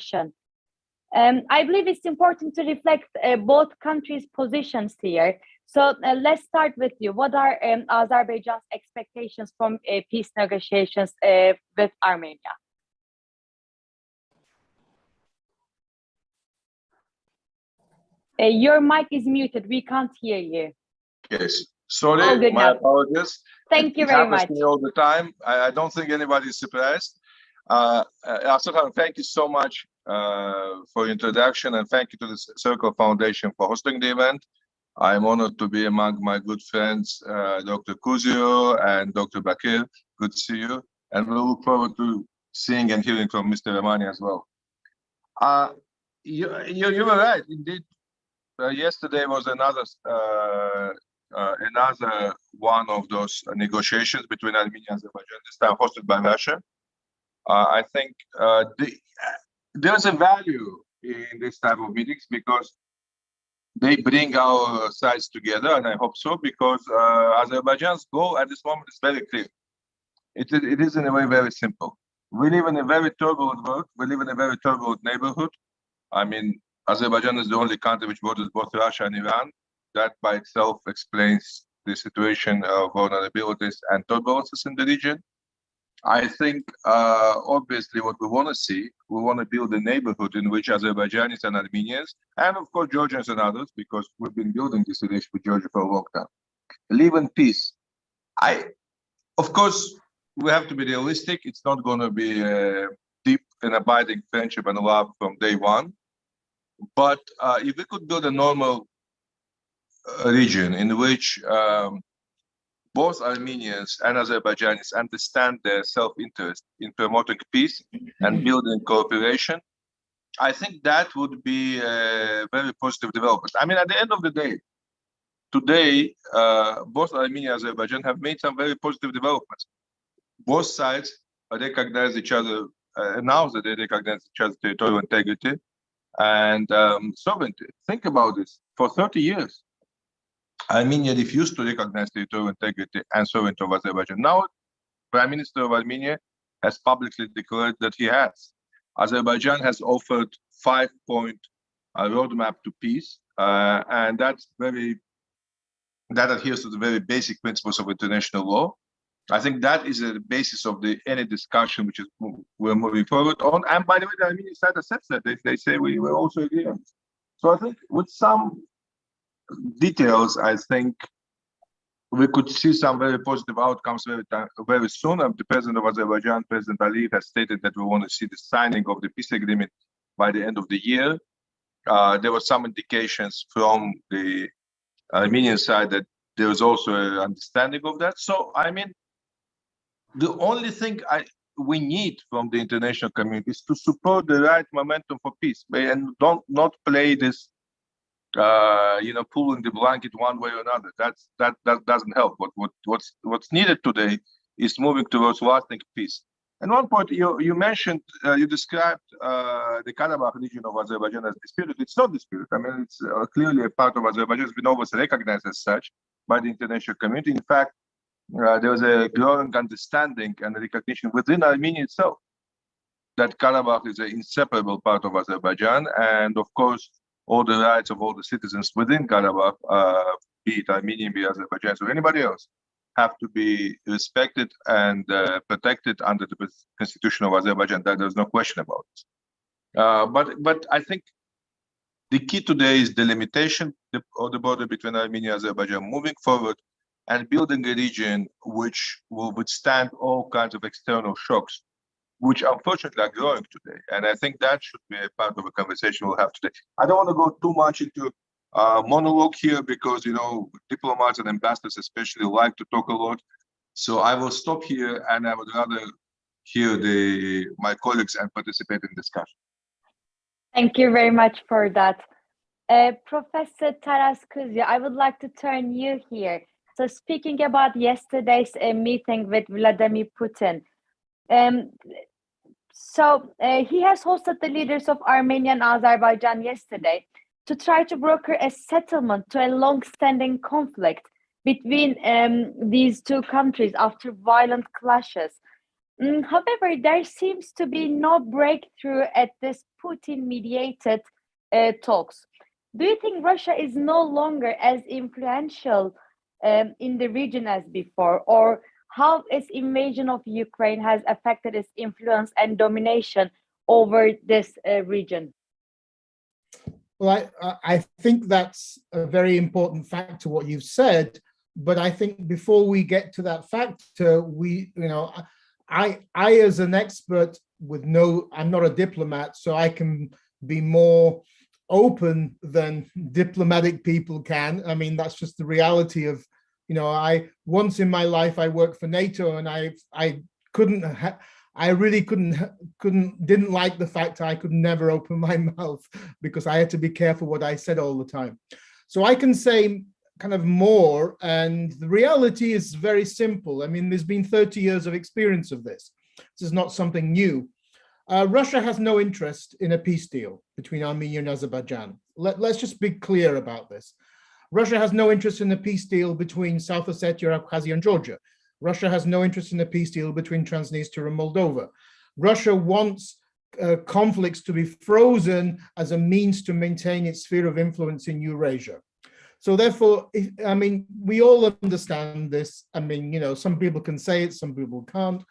introduction. I believe it's important to reflect both countries' positions here. So let's start with you. What are Azerbaijan's expectations from peace negotiations with Armenia? Your mic is muted. We can't hear you. Yes. Sorry, my apologies. Thank you very much. It happens to me all the time. I don't think anybody is surprised. Aslan, thank you so much for your introduction, and thank you to the Circle Foundation for hosting the event. I'm honored to be among my good friends, Dr. Kuzio and Dr. Bakir. Good to see you. And we look forward to seeing and hearing from Mr. Ramani as well. You were right, indeed. Yesterday was another one of those negotiations between Armenia and Azerbaijan, this time hosted by Russia. I think there's a value in this type of meetings because they bring our sides together, and I hope so, because Azerbaijan's goal at this moment is very clear. It is in a way very simple. We live in a very turbulent world. We live in a very turbulent neighborhood. I mean, Azerbaijan is the only country which borders both Russia and Iran. That by itself explains the situation of vulnerabilities and turbulences in the region. I think, obviously, what we want to see, we want to build a neighborhood in which Azerbaijanis and Armenians, and of course Georgians and others, because we've been building this relationship with Georgia for a long time, live in peace. Of course, we have to be realistic. It's not going to be a deep and abiding friendship and love from day one. But if we could build a normal region in which both Armenians and Azerbaijanis understand their self-interest in promoting peace and building cooperation, I think that would be a very positive development. I mean, at the end of the day, today, both Armenia and Azerbaijan have made some very positive developments. Both sides recognize each other, announce that they recognize each other's territorial integrity and sovereignty. Think about this. For 30 years, Armenia refused to recognize territorial integrity and sovereignty of Azerbaijan. Now, Prime Minister of Armenia has publicly declared that he has. Azerbaijan has offered 5-point roadmap to peace, and that adheres to the very basic principles of international law. I think that is the basis of any discussion which we're moving forward on. And by the way, the Armenian side accepts that. They say we will also agree on this. So I think with some details, I think we could see some very positive outcomes very soon. The president of Azerbaijan, President Aliyev, has stated that we want to see the signing of the peace agreement by the end of the year. There were some indications from the Armenian side that there was also an understanding of that. So, I mean, the only thing we need from the international community is to support the right momentum for peace, and not play this, pulling the blanket one way or another. That doesn't help. What's needed today is moving towards lasting peace. And one point you mentioned, you described the Karabakh region of Azerbaijan as disputed. It's not disputed. I mean, it's clearly a part of Azerbaijan. It's been always recognized as such by the international community. In fact, there was a growing understanding and recognition within Armenia itself that Karabakh is an inseparable part of Azerbaijan, and of course, all the rights of all the citizens within Karabakh, be it Armenian, be it Azerbaijan, or anybody else, have to be respected and protected under the constitution of Azerbaijan. That there's no question about it. But I think the key today is delimitation of the border between Armenia and Azerbaijan, moving forward and building a region which will withstand all kinds of external shocks, which unfortunately are growing today. And I think that should be a part of a conversation we'll have today. I don't want to go too much into monologue here because, diplomats and ambassadors especially like to talk a lot. So I will stop here, and I would rather hear my colleagues and participate in discussion. Thank you very much for that. Professor Taras Kuzya, I would like to turn you here. So speaking about yesterday's meeting with Vladimir Putin, he has hosted the leaders of Armenia and Azerbaijan yesterday to try to broker a settlement to a long-standing conflict between these two countries after violent clashes. However, there seems to be no breakthrough at this Putin-mediated talks. Do you think Russia is no longer as influential in the region as before, or how its invasion of Ukraine has affected its influence and domination over this region? Well, I think that's a very important factor, what you've said. But I think before we get to that factor, I as an expert I'm not a diplomat, so I can be more open than diplomatic people can. I mean, that's just the reality of, I once in my life I worked for NATO, and I couldn't I really didn't like the fact I could never open my mouth because I had to be careful what I said all the time. So I can say kind of more, and the reality is very simple. I mean, there's been 30 years of experience of this. This is not something new. Russia has no interest in a peace deal between Armenia and Azerbaijan. Let's just be clear about this. Russia has no interest in a peace deal between South Ossetia, Abkhazia, and Georgia. Russia has no interest in a peace deal between Transnistria and Moldova. Russia wants conflicts to be frozen as a means to maintain its sphere of influence in Eurasia. So therefore, we all understand this. I mean, some people can say it, some people can't.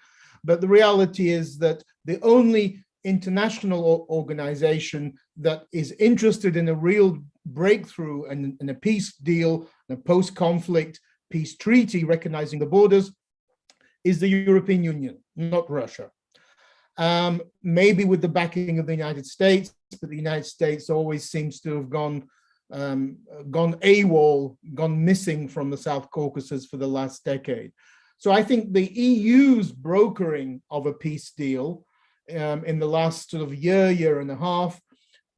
But the reality is that the only international organization that is interested in a real breakthrough and a peace deal, a post-conflict peace treaty recognizing the borders, is the European Union, not Russia. Maybe with the backing of the United States, but the United States always seems to have gone AWOL, gone missing from the South Caucasus for the last decade. So I think the EU's brokering of a peace deal in the last sort of year and a half,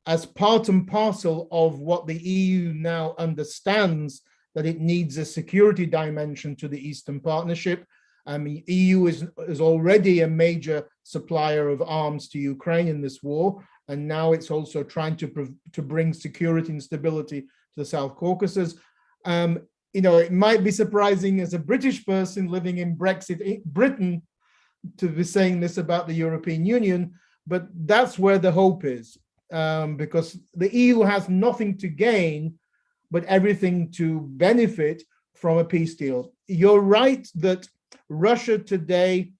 as part and parcel of what the EU now understands that it needs a security dimension to the Eastern Partnership. I mean, EU is already a major supplier of arms to Ukraine in this war, and now it's also trying to bring security and stability to the South Caucasus. It might be surprising as a British person living in Britain to be saying this about the European Union, but that's where the hope is, because the EU has nothing to gain, but everything to benefit from a peace deal. You're right that Russia today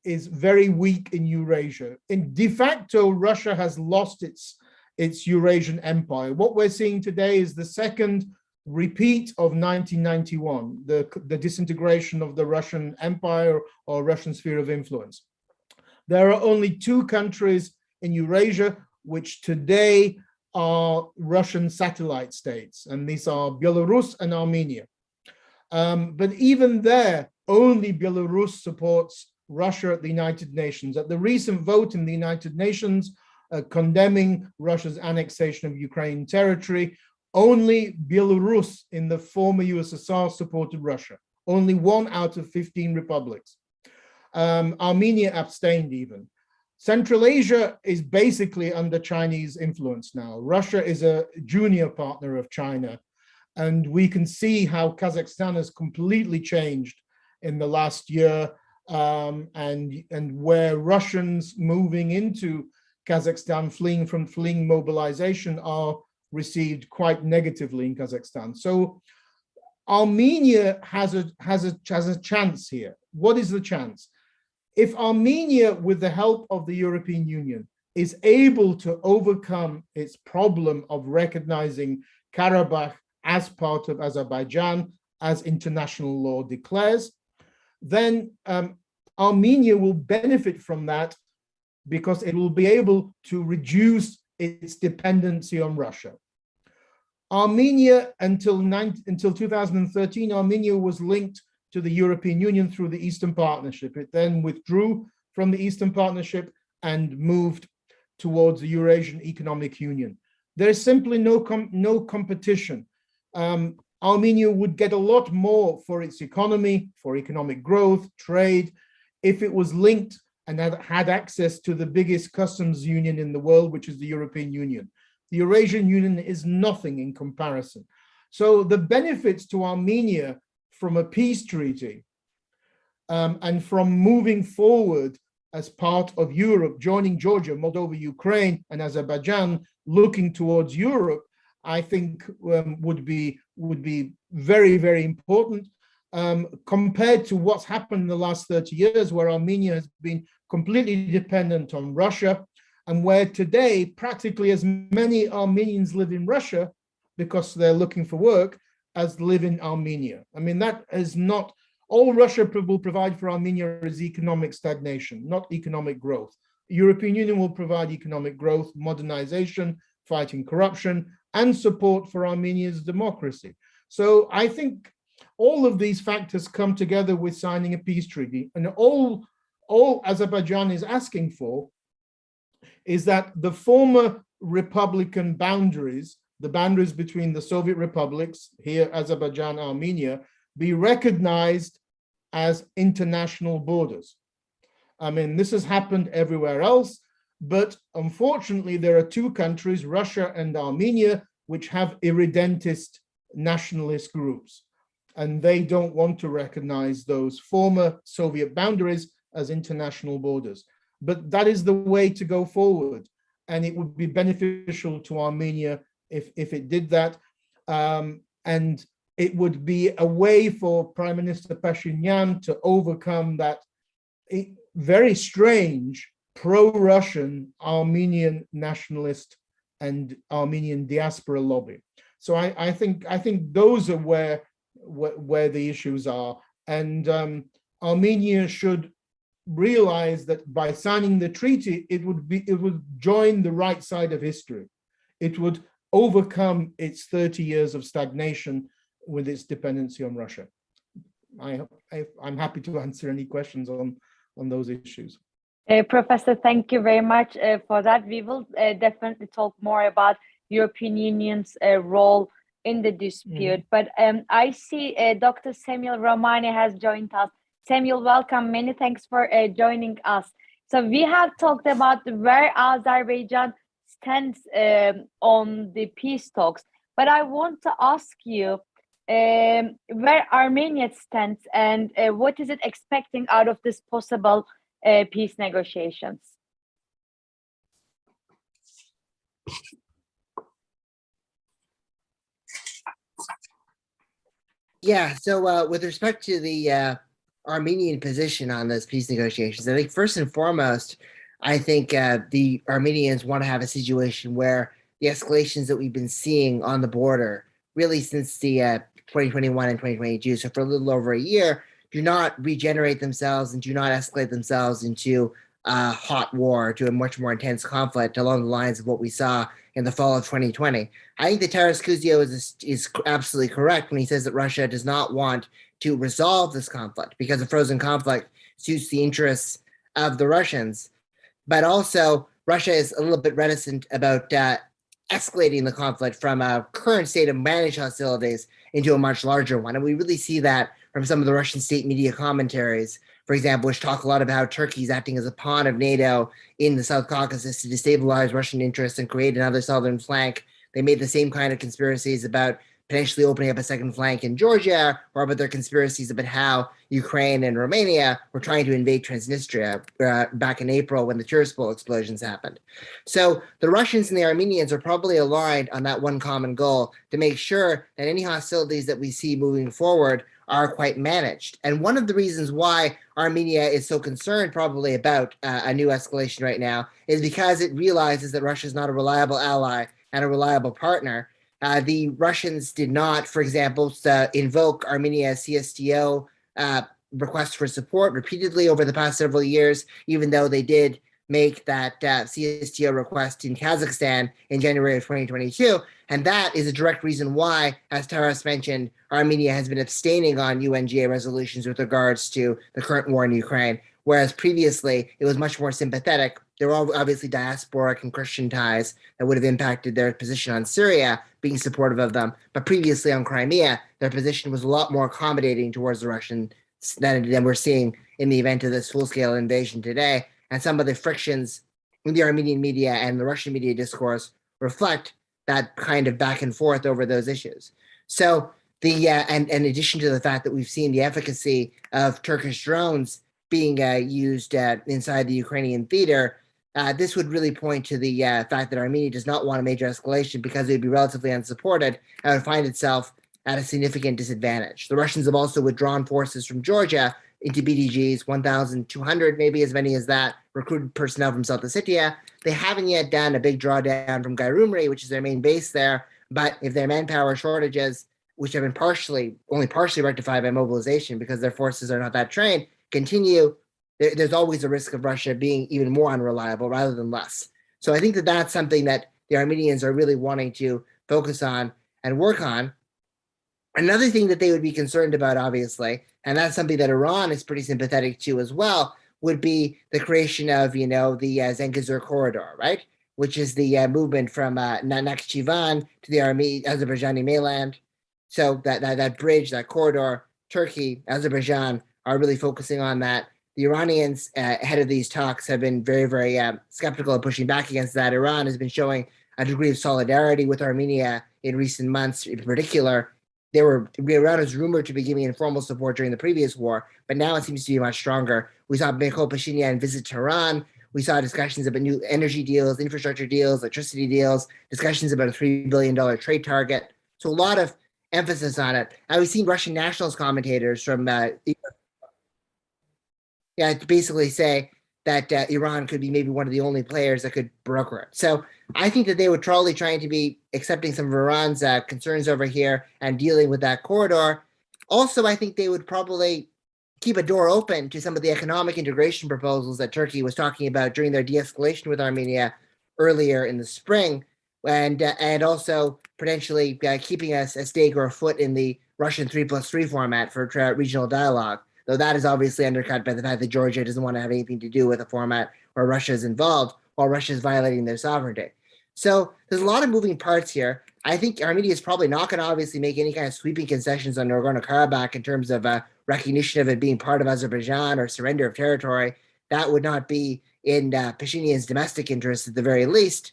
is very weak in Eurasia. In de facto, Russia has lost its Eurasian empire. What we're seeing today is the second repeat of 1991, the disintegration of the Russian empire or Russian sphere of influence. There are only two countries in Eurasia which today are Russian satellite states, and these are Belarus and Armenia. But even there, only Belarus supports Russia at the United Nations. At the recent vote in the United Nations condemning Russia's annexation of Ukrainian territory, only Belarus in the former USSR supported Russia. Only 1 out of 15 republics. Armenia abstained even. Central Asia is basically under Chinese influence now. Russia is a junior partner of China. And we can see how Kazakhstan has completely changed in the last year, and where Russians moving into Kazakhstan, fleeing mobilization, are received quite negatively in Kazakhstan. So Armenia has a chance here. What is the chance? If Armenia, with the help of the European Union, is able to overcome its problem of recognizing Karabakh as part of Azerbaijan, as international law declares, then Armenia will benefit from that because it will be able to reduce its dependency on Russia. Armenia, until 2013, Armenia was linked to the European Union through the Eastern Partnership. It then withdrew from the Eastern Partnership and moved towards the Eurasian Economic Union. There is simply no competition. Armenia would get a lot more for its economy, for economic growth, trade, if it was linked and had access to the biggest customs union in the world, which is the European Union. The Eurasian Union is nothing in comparison. So the benefits to Armenia from a peace treaty and from moving forward as part of Europe, joining Georgia, Moldova, Ukraine, and Azerbaijan, looking towards Europe, I think would be very, very important compared to what's happened in the last 30 years, where Armenia has been completely dependent on Russia, and where today practically as many Armenians live in Russia because they're looking for work as live in Armenia. I mean, that is not all Russia will provide for Armenia is economic stagnation, not economic growth. The European Union will provide economic growth, modernization, fighting corruption, and support for Armenia's democracy. So I think all of these factors come together with signing a peace treaty, and all Azerbaijan is asking for is that the former Republican boundaries, the boundaries between the Soviet republics, here Azerbaijan, Armenia, be recognized as international borders. I mean, this has happened everywhere else, but unfortunately there are two countries, Russia and Armenia, which have irredentist nationalist groups, and they don't want to recognize those former Soviet boundaries as international borders. But that is the way to go forward, and it would be beneficial to Armenia if it did that. And it would be a way for Prime Minister Pashinyan to overcome that very strange pro-Russian Armenian nationalist and Armenian diaspora lobby. So I think those are where the issues are, and Armenia should realize that by signing the treaty, it would join the right side of history. It would overcome its 30 years of stagnation with its dependency on Russia. I'm happy to answer any questions on those issues. Professor, thank you very much for that. We will definitely talk more about European Union's role in the dispute. But I see Dr. Samuel Romani has joined us. Samuel, welcome. Many thanks for joining us. So we have talked about where Azerbaijan stands on the peace talks, but I want to ask you where Armenia stands and what is it expecting out of this possible peace negotiations? Yeah, so with respect to the Armenian position on those peace negotiations, I think first and foremost, I think the Armenians want to have a situation where the escalations that we've been seeing on the border, really since the 2021 and 2022, so for a little over a year, do not regenerate themselves and do not escalate themselves into a hot war, to a much more intense conflict along the lines of what we saw in the fall of 2020. I think that Taras Kuzio is absolutely correct when he says that Russia does not want to resolve this conflict because a frozen conflict suits the interests of the Russians. But also, Russia is a little bit reticent about escalating the conflict from a current state of managed hostilities into a much larger one. And we really see that from some of the Russian state media commentaries, for example, which talk a lot about how Turkey is acting as a pawn of NATO in the South Caucasus to destabilize Russian interests and create another southern flank. They made the same kind of conspiracies about potentially opening up a second flank in Georgia, or about their conspiracies about how Ukraine and Romania were trying to invade Transnistria back in April when the Tiraspol explosions happened. So the Russians and the Armenians are probably aligned on that one common goal to make sure that any hostilities that we see moving forward are quite managed. And one of the reasons why Armenia is so concerned probably about a new escalation right now is because it realizes that Russia is not a reliable ally and a reliable partner. The Russians did not, for example, invoke Armenia's CSTO request for support repeatedly over the past several years, even though they did make that CSTO request in Kazakhstan in January of 2022. And that is a direct reason why, as Taras mentioned, Armenia has been abstaining on UNGA resolutions with regards to the current war in Ukraine, whereas previously it was much more sympathetic. There were obviously diasporic and Christian ties that would have impacted their position on Syria, being supportive of them. But previously on Crimea, their position was a lot more accommodating towards the Russians than we're seeing in the event of this full-scale invasion today. And some of the frictions in the Armenian media and the Russian media discourse reflect that kind of back and forth over those issues. So and in addition to the fact that we've seen the efficacy of Turkish drones being used inside the Ukrainian theater, this would really point to the fact that Armenia does not want a major escalation because it would be relatively unsupported and would find itself at a significant disadvantage. The Russians have also withdrawn forces from Georgia into BDGs, 1,200, maybe as many as that, recruited personnel from South Ossetia. They haven't yet done a big drawdown from Gyrumri, which is their main base there. But if their manpower shortages, which have been only partially rectified by mobilization because their forces are not that trained, continue, there's always a risk of Russia being even more unreliable rather than less. So I think that that's something that the Armenians are really wanting to focus on and work on. Another thing that they would be concerned about, obviously, and that's something that Iran is pretty sympathetic to as well, would be the creation of, the Zengezur corridor, right? Which is the movement from Nakhchivan to the Azerbaijani mainland. So that bridge, that corridor, Turkey, Azerbaijan are really focusing on that. The Iranians, ahead of these talks, have been very, very skeptical of pushing back against that. Iran has been showing a degree of solidarity with Armenia in recent months. In particular, Iran was rumored to be giving informal support during the previous war, but now it seems to be much stronger. We saw Mikhail Pashinyan visit Tehran. We saw discussions about new energy deals, infrastructure deals, electricity deals, discussions about a $3 billion trade target. So a lot of emphasis on it. And we've seen Russian nationalist commentators from basically say that Iran could be maybe one of the only players that could broker it. So I think that they would probably trying to be accepting some of Iran's concerns over here and dealing with that corridor. Also, I think they would probably keep a door open to some of the economic integration proposals that Turkey was talking about during their de-escalation with Armenia earlier in the spring, and also potentially keeping a stake or a foot in the Russian 3+3 format for regional dialogue, though that is obviously undercut by the fact that Georgia doesn't want to have anything to do with a format where Russia is involved while Russia is violating their sovereignty. So there's a lot of moving parts here. I think Armenia is probably not going to obviously make any kind of sweeping concessions on Nagorno-Karabakh in terms of recognition of it being part of Azerbaijan or surrender of territory. That would not be in Pashinyan's domestic interests at the very least,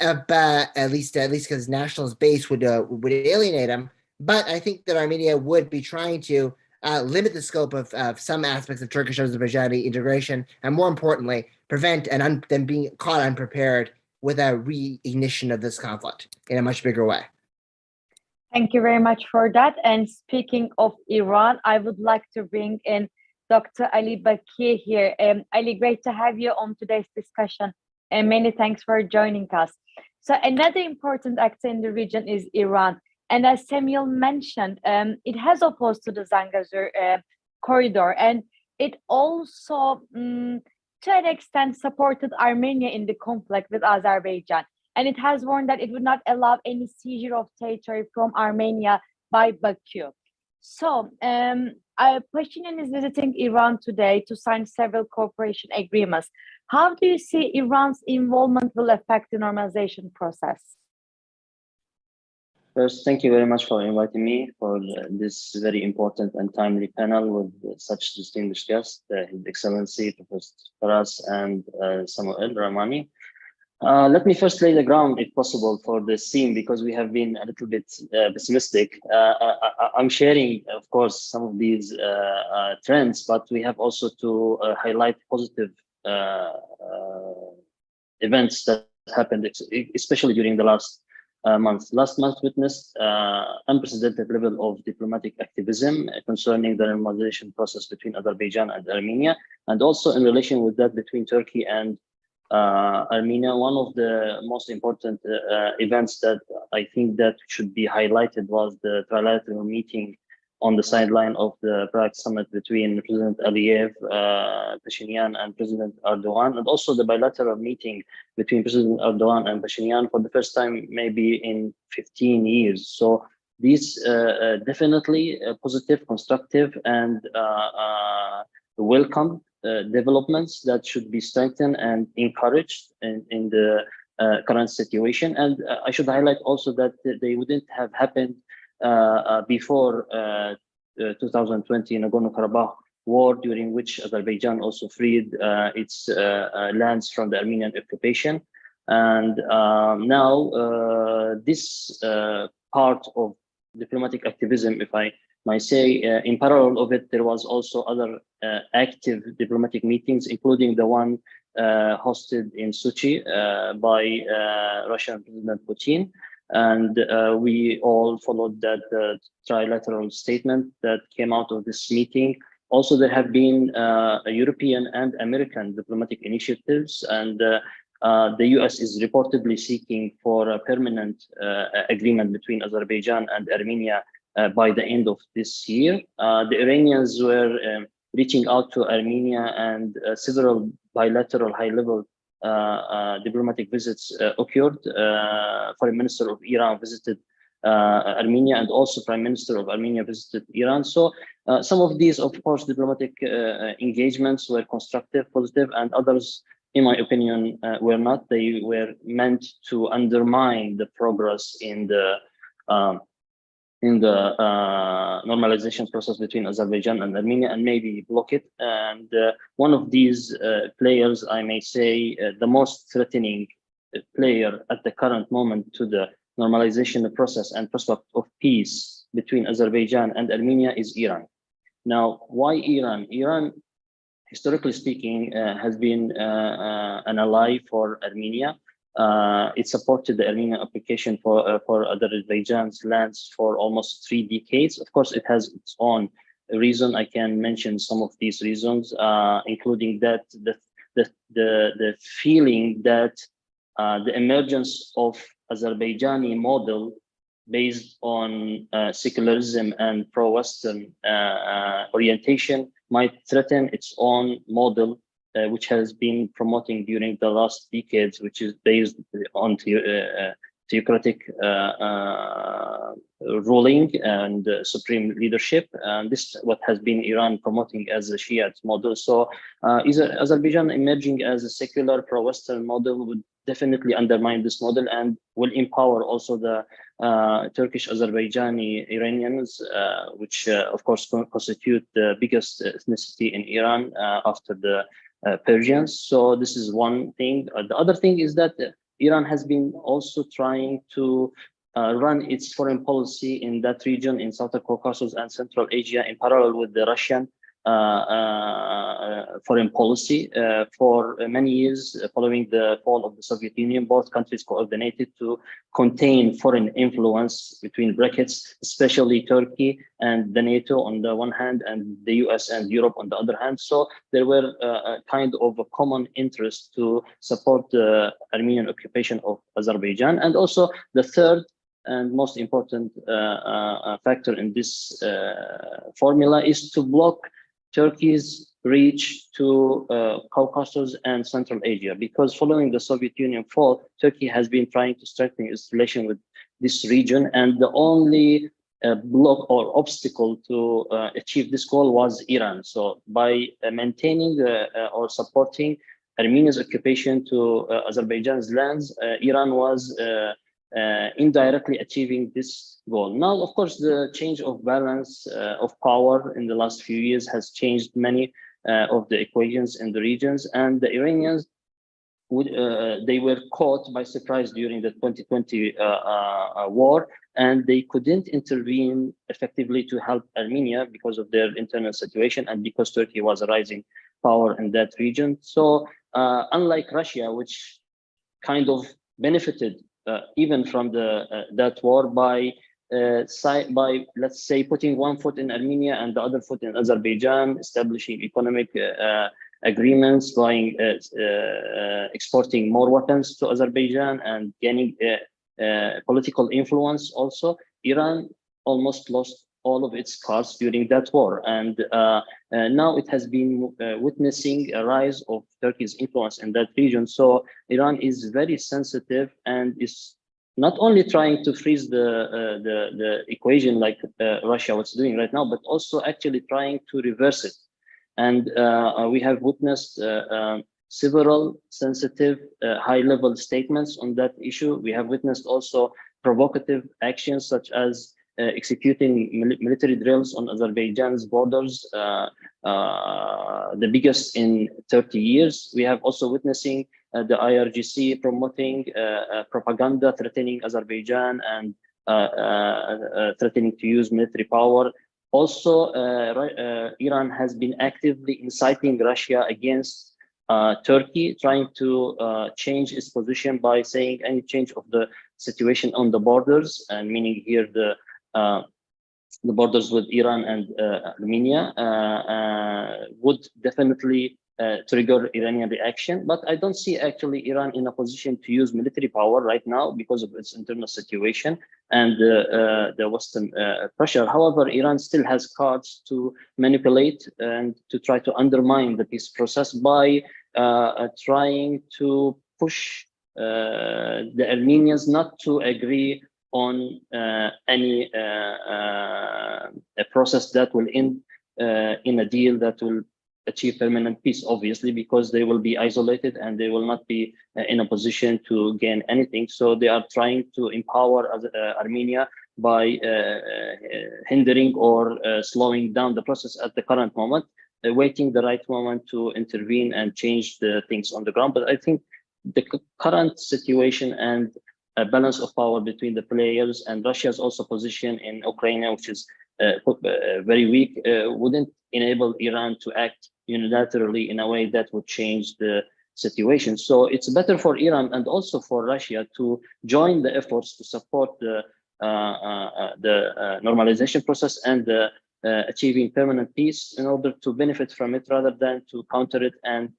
but at least because nationalist base would alienate him. But I think that Armenia would be trying to limit the scope of some aspects of Turkish-Azerbaijani integration, and more importantly, prevent them being caught unprepared with a reignition of this conflict in a much bigger way. Thank you very much for that. And speaking of Iran, I would like to bring in Dr. Ali Bakir here. Ali, great to have you on today's discussion, and many thanks for joining us. So another important actor in the region is Iran. And as Samuel mentioned, it has opposed to the Zengezur corridor, and it also, to an extent, supported Armenia in the conflict with Azerbaijan. And it has warned that it would not allow any seizure of territory from Armenia by Baku. So Pashinyan is visiting Iran today to sign several cooperation agreements. How do you see Iran's involvement will affect the normalization process? First, thank you very much for inviting me for this very important and timely panel with such distinguished guests, His Excellency Professor Faras and Samuel Rahmani. Let me first lay the ground, if possible, for this theme, because we have been a little bit pessimistic. I'm sharing, of course, some of these trends, but we have also to highlight positive events that happened, especially during the last month. Last month witnessed unprecedented level of diplomatic activism concerning the normalization process between Azerbaijan and Armenia, and also in relation with that between Turkey and Armenia. One of the most important events that I think that should be highlighted was the trilateral meeting on the sideline of the Prague summit between President Aliyev, Pashinyan, and President Erdogan, and also the bilateral meeting between President Erdogan and Pashinyan for the first time maybe in 15 years. So these definitely positive, constructive, and welcome developments that should be strengthened and encouraged in the current situation. And I should highlight also that they wouldn't have happened before 2020 Nagorno-Karabakh war, during which Azerbaijan also freed its lands from the Armenian occupation. And now this part of diplomatic activism, if I might say. In parallel of it, there was also other active diplomatic meetings, including the one hosted in Sochi by Russian President Putin. And we all followed that trilateral statement that came out of this meeting. Also, there have been European and American diplomatic initiatives, and the US is reportedly seeking for a permanent agreement between Azerbaijan and Armenia by the end of this year. The Iranians were reaching out to Armenia, and several bilateral high-level diplomatic visits occurred. Foreign Minister of Iran visited Armenia, and also Prime Minister of Armenia visited Iran. So some of these, of course, diplomatic engagements were constructive, positive, and others, in my opinion, were not. They were meant to undermine the progress in the normalization process between Azerbaijan and Armenia, and maybe block it. And one of these players, I may say, the most threatening player at the current moment to the normalization process and prospect of peace between Azerbaijan and Armenia is Iran. Now, why Iran? Iran, historically speaking, has been an ally for Armenia. It supported the Armenian application for Azerbaijan's lands for almost 3 decades. Of course, it has its own reason. I can mention some of these reasons, including that the feeling that the emergence of Azerbaijani model based on secularism and pro-Western orientation might threaten its own model, which has been promoting during the last decades, which is based on theocratic ruling and supreme leadership. And this is what has been Iran promoting as a Shiite model. So Azerbaijan emerging as a secular pro-Western model would definitely undermine this model, and will empower also the Turkish Azerbaijani Iranians, which of course constitute the biggest ethnicity in Iran after the Persians. So this is one thing. The other thing is that Iran has been also trying to run its foreign policy in that region, in Southern Caucasus and Central Asia, in parallel with the Russian foreign policy. For many years, following the fall of the Soviet Union, both countries coordinated to contain foreign influence, between brackets, especially Turkey and the NATO on the one hand, and the US and Europe on the other hand. So there were a kind of a common interest to support the Armenian occupation of Azerbaijan. And also the third and most important factor in this formula is to block Turkey's reach to Caucasus and Central Asia, because following the Soviet Union fall, Turkey has been trying to strengthen its relation with this region, and the only block or obstacle to achieve this goal was Iran. So by maintaining or supporting Armenia's occupation to Azerbaijan's lands, Iran was indirectly achieving this goal. Now, of course, the change of balance of power in the last few years has changed many of the equations in the regions, and the Iranians they were caught by surprise during the 2020 war, and they couldn't intervene effectively to help Armenia because of their internal situation and because Turkey was a rising power in that region. So unlike Russia, which kind of benefited even from that war by let's say putting one foot in Armenia and the other foot in Azerbaijan, establishing economic agreements, buying, exporting more weapons to Azerbaijan, and gaining political influence. Also, Iran almost lost all of its cards during that war, and now it has been witnessing a rise of Turkey's influence in that region. So Iran is very sensitive and is not only trying to freeze the equation like Russia was doing right now, but also actually trying to reverse it. And we have witnessed several sensitive high-level statements on that issue. We have witnessed also provocative actions such as executing military drills on Azerbaijan's borders, the biggest in 30 years. We have also witnessing the IRGC promoting propaganda threatening Azerbaijan and threatening to use military power Also, Iran has been actively inciting Russia against Turkey, trying to change its position by saying any change of the situation on the borders, and meaning here the borders with Iran and Armenia would definitely trigger Iranian reaction. But I don't see actually Iran in a position to use military power right now because of its internal situation and the Western pressure. However, Iran still has cards to manipulate and to try to undermine the peace process by trying to push the Armenians not to agree on any a process that will end in a deal that will achieve permanent peace, obviously, because they will be isolated and they will not be in a position to gain anything. So they are trying to empower Armenia by hindering or slowing down the process at the current moment, waiting the right moment to intervene and change the things on the ground. But I think the current situation and a balance of power between the players and Russia's also position in Ukraine, which is very weak, wouldn't enable Iran to act unilaterally in a way that would change the situation. So it's better for Iran and also for Russia to join the efforts to support the normalization process and achieving permanent peace in order to benefit from it rather than to counter it and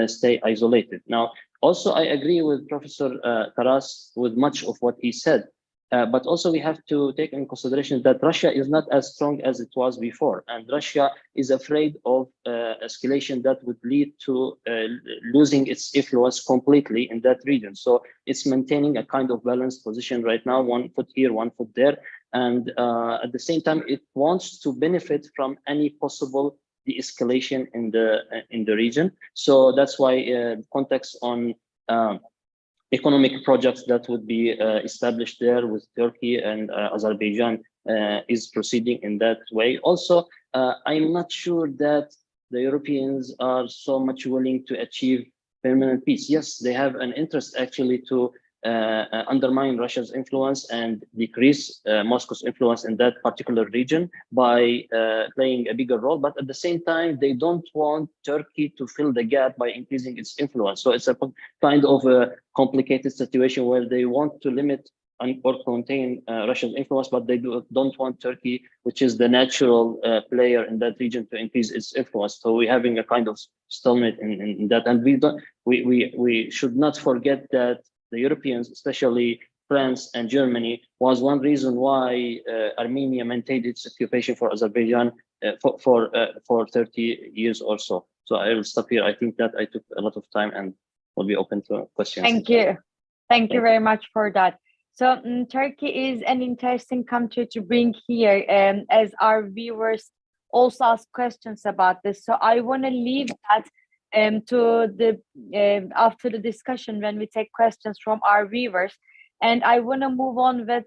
stay isolated. Now, also, I agree with Professor Taras with much of what he said, but also we have to take in consideration that Russia is not as strong as it was before, and Russia is afraid of escalation that would lead to losing its influence completely in that region. So it's maintaining a kind of balanced position right now, 1 foot here, 1 foot there, and at the same time, it wants to benefit from any possible de-escalation in the region. So that's why context on economic projects that would be established there with Turkey and Azerbaijan is proceeding in that way. Also, I'm not sure that the Europeans are so much willing to achieve permanent peace. Yes, they have an interest actually to undermine Russia's influence and decrease Moscow's influence in that particular region by playing a bigger role. But at the same time, they don't want Turkey to fill the gap by increasing its influence. So it's a kind of a complicated situation where they want to limit or contain Russia's influence, but they don't want Turkey, which is the natural player in that region, to increase its influence. So we're having a kind of stalemate in that. And we should not forget that the Europeans, especially France and Germany, was one reason why Armenia maintained its occupation for Azerbaijan for 30 years or so. So I will stop here. I think that I took a lot of time and will be open to questions. Thank you. Thank you very much for that. So Turkey is an interesting country to bring here, as our viewers also ask questions about this. So I want to leave that to the after the discussion when we take questions from our viewers, and I want to move on with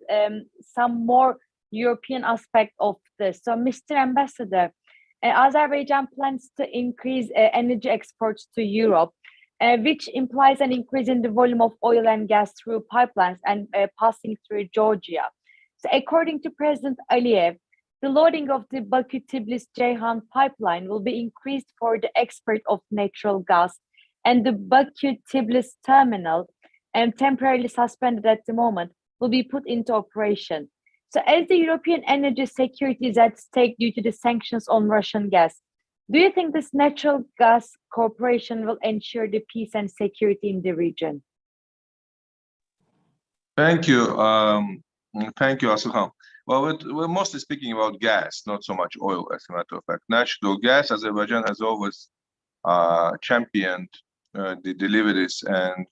some more European aspect of this. So, Mr. Ambassador, Azerbaijan plans to increase energy exports to Europe, which implies an increase in the volume of oil and gas through pipelines and passing through Georgia. So, according to President Aliyev, the loading of the Baku-Tbilisi-Ceyhan pipeline will be increased for the export of natural gas, and the Baku-Tbilisi terminal, temporarily suspended at the moment, will be put into operation. So as the European energy security is at stake due to the sanctions on Russian gas, do you think this natural gas cooperation will ensure the peace and security in the region? Thank you. Thank you, Asylhan. Well, we're mostly speaking about gas, not so much oil, as a matter of fact. Natural gas, Azerbaijan has always championed the deliveries and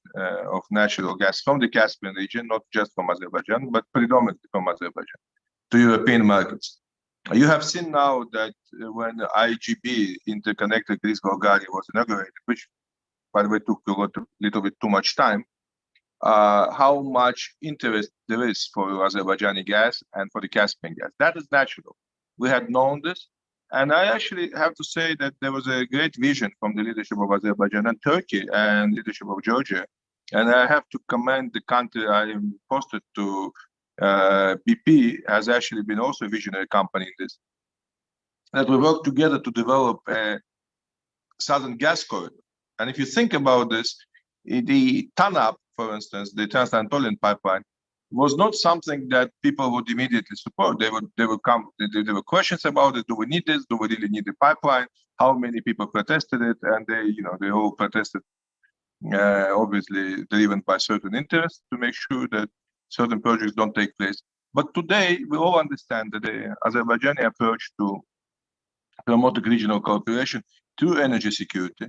of natural gas from the Caspian region, not just from Azerbaijan, but predominantly from Azerbaijan to European markets. You have seen now that when the IGB, interconnected Greece-Bulgaria, was inaugurated, which, by the way, took a little bit too much time, how much interest there is for Azerbaijani gas and for the Caspian gas. That is natural. We had known this. And I actually have to say that there was a great vision from the leadership of Azerbaijan and Turkey and leadership of Georgia. And I have to commend the country I am posted to. BP has actually been also a visionary company in this. that we work together to develop a southern gas corridor. And if you think about this, the TANAP, for instance, the Trans-Anatolian pipeline, was not something that people would immediately support. They would come. There were questions about it. Do we need this? Do we really need the pipeline? How many people protested it? And they all protested, obviously driven by certain interests to make sure that certain projects don't take place. But today, we all understand that the Azerbaijani approach to promoting regional cooperation to energy security,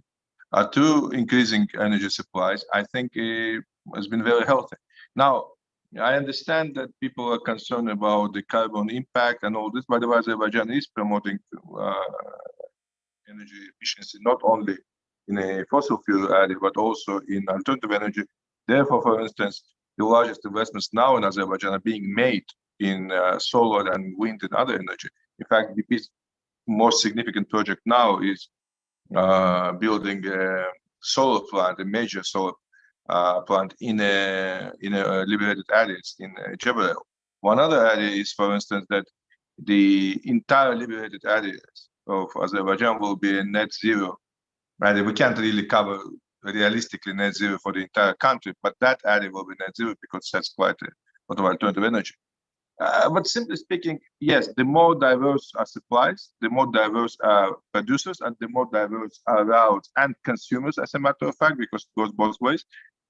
to increasing energy supplies, I think has been very healthy. Now, I understand that people are concerned about the carbon impact and all this. By the way, Azerbaijan is promoting energy efficiency, not only in a fossil fuel area, but also in alternative energy. Therefore, for instance, the largest investments now in Azerbaijan are being made in solar and wind and other energy. In fact, BP's most significant project now is building a solar plant, a major solar plant in liberated areas in Jebel. One other area is, for instance, that the entire liberated areas of Azerbaijan will be a net zero. Right? We can't really cover realistically net zero for the entire country, but that area will be net zero because that's quite a lot of alternative energy. But simply speaking, yes, the more diverse are supplies, the more diverse are producers, and the more diverse are routes and consumers, as a matter of fact, because it goes both ways,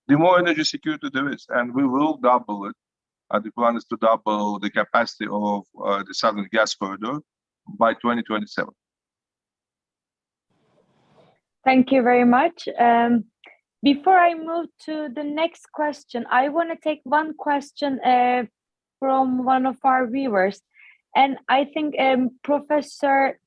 the more energy security there is. And we will double it. The plan is to double the capacity of the Southern Gas Corridor by 2027. Thank you very much. Before I move to the next question, I want to take one question from one of our viewers. And I think Professor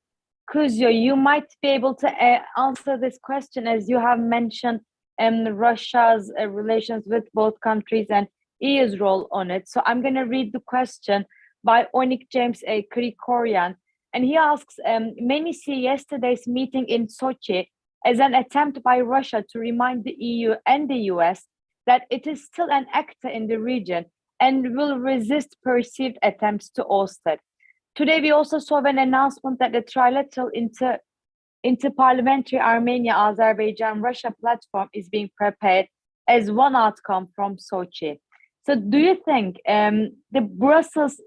Kuzio, you might be able to answer this question, as you have mentioned Russia's relations with both countries and EU's role on it. So I'm going to read the question by Onik James Krikorian. And he asks, many see yesterday's meeting in Sochi as an attempt by Russia to remind the EU and the US that it is still an actor in the region and will resist perceived attempts to oust it. Today, we also saw an announcement that the trilateral interparliamentary Armenia-Azerbaijan-Russia platform is being prepared as one outcome from Sochi. So do you think the Brussels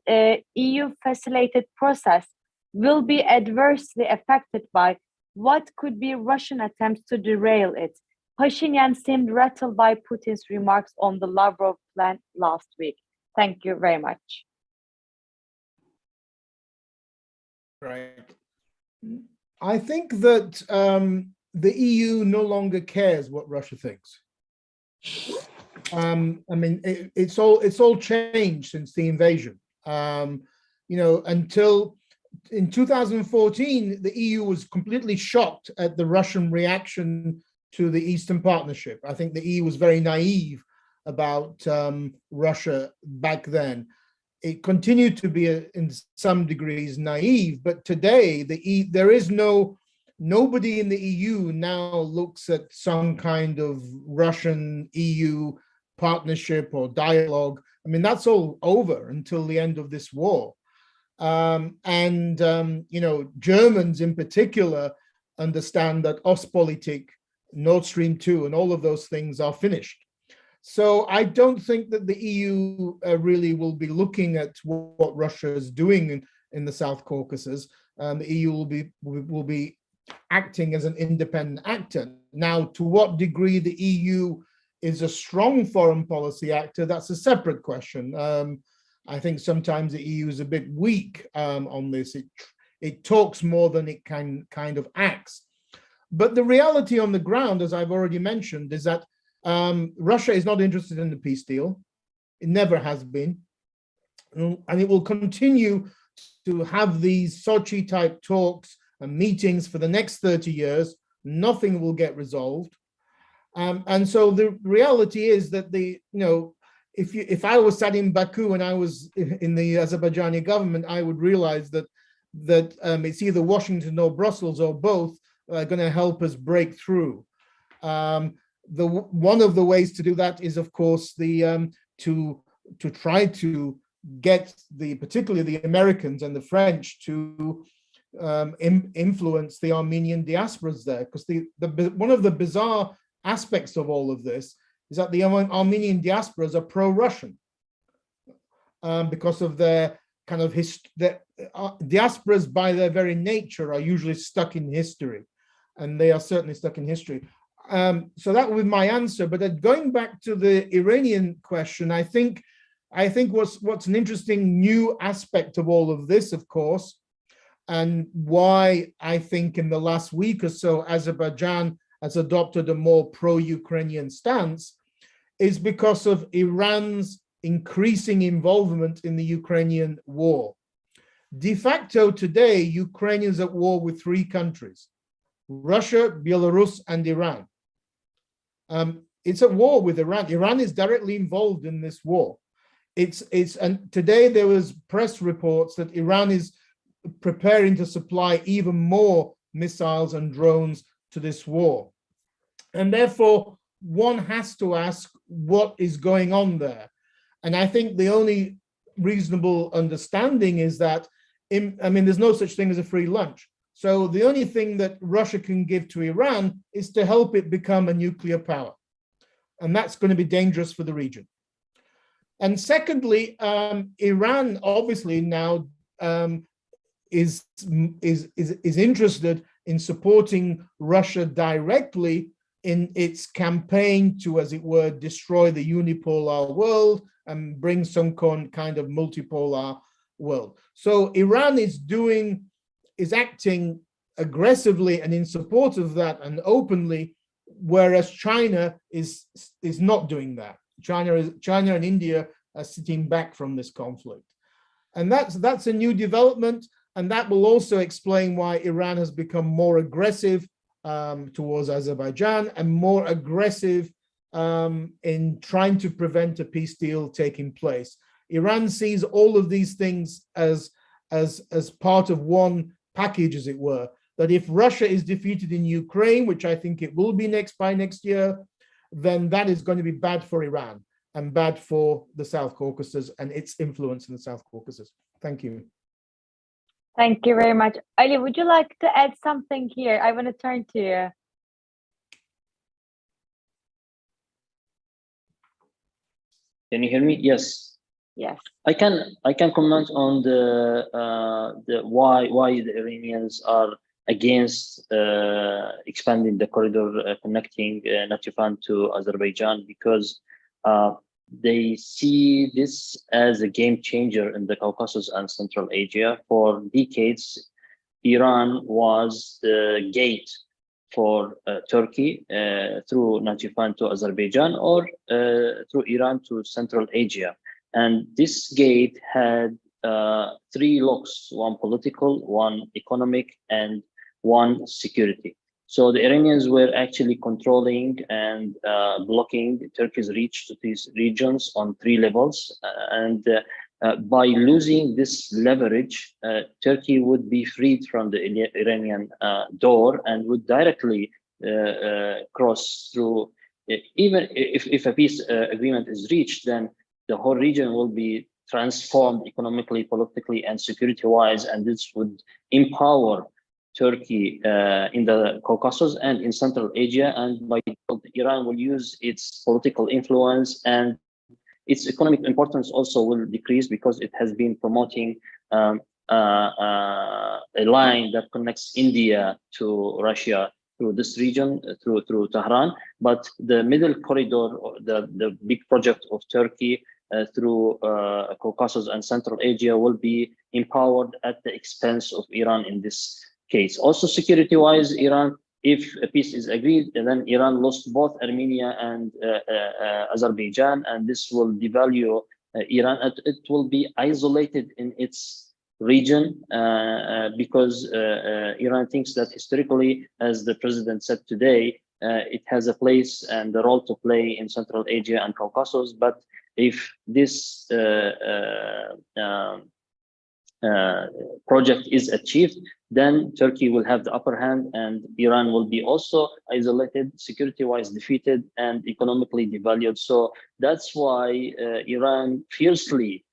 EU-facilitated process will be adversely affected by what could be Russian attempts to derail it? Pashinyan seemed rattled by Putin's remarks on the Lavrov plan last week. Thank you very much. Right. I think that the EU no longer cares what Russia thinks. I mean, it's all changed since the invasion. Until in 2014, the EU was completely shocked at the Russian reaction to the Eastern Partnership. I think the EU was very naive about Russia back then. It continued to be in some degrees naive, but today there is nobody in the EU now looks at some kind of Russian EU partnership or dialogue. I mean, that's all over until the end of this war. Germans in particular understand that Ostpolitik, Nord Stream 2, and all of those things are finished. So I don't think that the EU really will be looking at what Russia is doing in the South Caucasus. The EU will be acting as an independent actor. Now, to what degree the EU is a strong foreign policy actor, that's a separate question. I think sometimes the EU is a bit weak on this. It talks more than it can kind of acts. But the reality on the ground, as I've already mentioned, is that Russia is not interested in the peace deal. It never has been. And it will continue to have these Sochi-type talks and meetings for the next 30 years. Nothing will get resolved. And so the reality is that if I was sat in Baku and I was in the Azerbaijani government, I would realize that it's either Washington or Brussels or both are going to help us break through. One of the ways to do that is, of course, to try to get particularly the Americans and the French to influence the Armenian diasporas there, because one of the bizarre aspects of all of this is that the Armenian diasporas are pro-Russian because of their kind of diasporas by their very nature are usually stuck in history, and they are certainly stuck in history. So that was my answer. But going back to the Iranian question, I think what's an interesting new aspect of all of this, of course, and why I think in the last week or so Azerbaijan has adopted a more pro-Ukrainian stance, is because of Iran's increasing involvement in the Ukrainian war. De facto today, Ukraine is at war with three countries: Russia, Belarus, and Iran. It's at war with Iran. Iran is directly involved in this war. And today there was press reports that Iran is preparing to supply even more missiles and drones to this war. And therefore, one has to ask what is going on there. And I think the only reasonable understanding is that, there's no such thing as a free lunch. So the only thing that Russia can give to Iran is to help it become a nuclear power. And that's going to be dangerous for the region. And secondly, Iran obviously now is interested in supporting Russia directly in its campaign to, as it were, destroy the unipolar world and bring some kind of multipolar world. So Iran is acting aggressively and in support of that and openly, whereas China is not doing that. China and India are sitting back from this conflict. And that's a new development, and that will also explain why Iran has become more aggressive towards Azerbaijan and more aggressive in trying to prevent a peace deal taking place. Iran sees all of these things as part of one package, as it were, that if Russia is defeated in Ukraine, which I think it will be by next year, then that is going to be bad for Iran and bad for the South Caucasus and its influence in the South Caucasus. Thank you. Thank you very much. Ali, would you like to add something here? I want to turn to you. Can you hear me? Yes. Yes. I can comment on the why the Iranians are against expanding the corridor connecting Nakhchivan to Azerbaijan, because they see this as a game changer in the Caucasus and Central Asia. For decades, Iran was the gate for Turkey through Nakhchivan to Azerbaijan, or through Iran to Central Asia. And this gate had three locks: one political, one economic, and one security. So the Iranians were actually controlling and blocking Turkey's reach to these regions on three levels. And by losing this leverage, Turkey would be freed from the Iranian door and would directly cross through. Even if a peace agreement is reached, then the whole region will be transformed economically, politically, and security-wise, and this would empower Turkey in the Caucasus and in Central Asia. And by default, Iran will use its political influence, and its economic importance also will decrease, because it has been promoting a line that connects India to Russia through this region, through Tehran. But the middle corridor, the big project of Turkey through Caucasus and Central Asia, will be empowered at the expense of Iran in this case. Also, security-wise, Iran, if a peace is agreed, then Iran lost both Armenia and Azerbaijan, and this will devalue Iran. It will be isolated in its region because Iran thinks that historically, as the president said today, it has a place and a role to play in Central Asia and Caucasus. But if this project is achieved, then Turkey will have the upper hand, and Iran will be also isolated, security-wise defeated, and economically devalued. So that's why Iran fiercely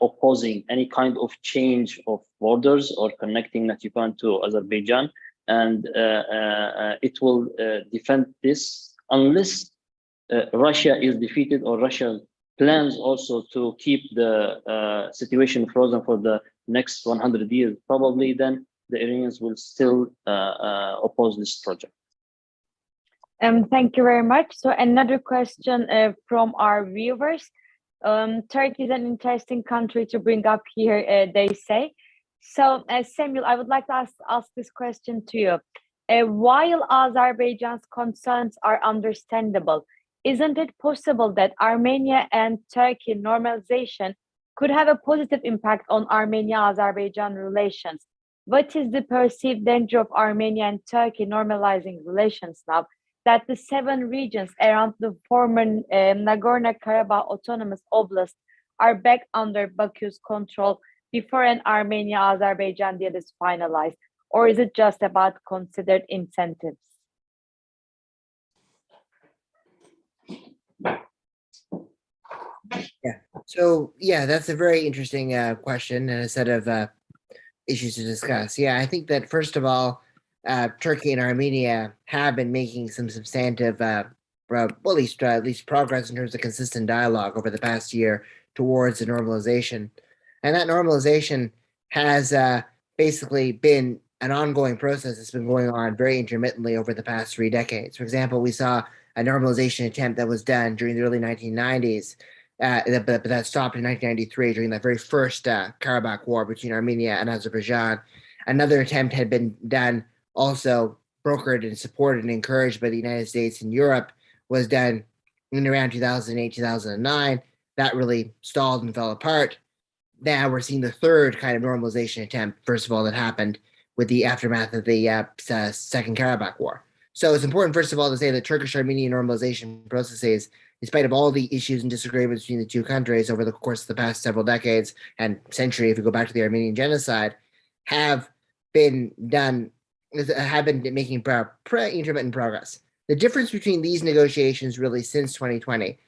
opposing any kind of change of borders or connecting Nakhchivan to Azerbaijan, and it will defend this unless Russia is defeated, or Russia plans also to keep the situation frozen for the next 100 years, probably then the Iranians will still oppose this project. Thank you very much. So another question from our viewers. Turkey is an interesting country to bring up here, they say. So Samuel, I would like to ask this question to you. While Azerbaijan's concerns are understandable, isn't it possible that Armenia and Turkey normalization could have a positive impact on Armenia-Azerbaijan relations? What is the perceived danger of Armenia and Turkey normalizing relations now that the 7 regions around the former Nagorno-Karabakh Autonomous Oblast are back under Baku's control before an Armenia-Azerbaijan deal is finalized? Or is it just about considered incentives? Yeah. So yeah, that's a very interesting question and a set of issues to discuss. Yeah, I think that first of all, Turkey and Armenia have been making some substantive, well, at least progress in terms of consistent dialogue over the past year towards a normalization, and that normalization has basically been an ongoing process that's been going on very intermittently over the past 3 decades. For example, we saw a normalization attempt that was done during the early 1990s, but that stopped in 1993 during that very first Karabakh war between Armenia and Azerbaijan. Another attempt had been done, also brokered and supported and encouraged by the United States and Europe, was done in around 2008, 2009. That really stalled and fell apart. Now we're seeing the third kind of normalization attempt, first of all, that happened with the aftermath of the Second Karabakh War. So it's important, first of all, to say that Turkish-Armenian normalization processes, in spite of all the issues and disagreements between the two countries over the course of the past several decades and century, if you go back to the Armenian genocide, have been making intermittent progress. The difference between these negotiations really since 2020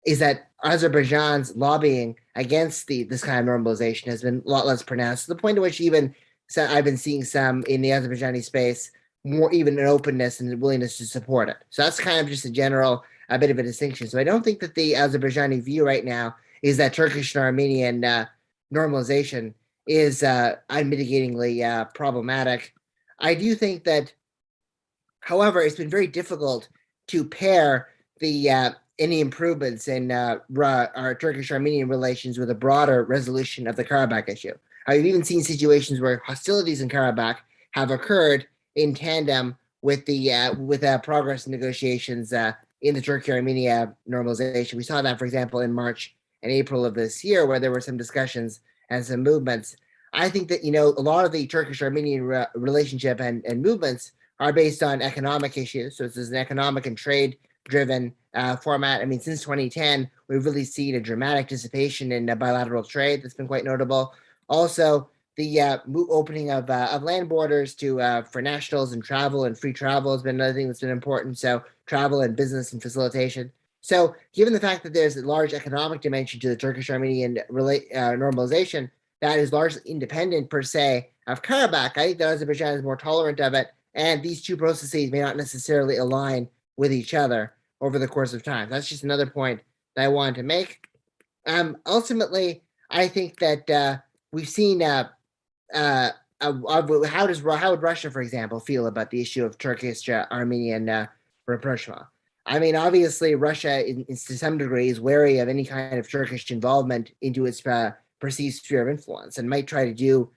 is that Azerbaijan's lobbying against this kind of normalization has been a lot less pronounced, to the point at which even I've been seeing some in the Azerbaijani space more even an openness and willingness to support it. So that's kind of just a bit of a distinction. So I don't think that the Azerbaijani view right now is that Turkish and Armenian normalization is unmitigatingly problematic. I do think that, however, it's been very difficult to pair any improvements in our Turkish-Armenian relations with a broader resolution of the Karabakh issue. I've even seen situations where hostilities in Karabakh have occurred in tandem with the progress in negotiations in the Turkey-Armenia normalization. We saw that, for example, in March and April of this year, where there were some discussions and some movements. I think that, a lot of the Turkish-Armenian relationship and movements are based on economic issues. So this is an economic and trade-driven format. I mean, since 2010, we've really seen a dramatic dissipation in bilateral trade that's been quite notable. Also, the opening of land borders for nationals and travel and free travel has been another thing that's been important. So travel and business and facilitation. So given the fact that there's a large economic dimension to the Turkish-Armenian normalization that is largely independent per se of Karabakh, I think that Azerbaijan is more tolerant of it, and these two processes may not necessarily align with each other over the course of time. That's just another point that I wanted to make. Ultimately, I think that we've seen how would Russia, for example, feel about the issue of Turkish-Armenian rapprochement? I mean, obviously, Russia, to some degree, is wary of any kind of Turkish involvement into its perceived sphere of influence and might try to do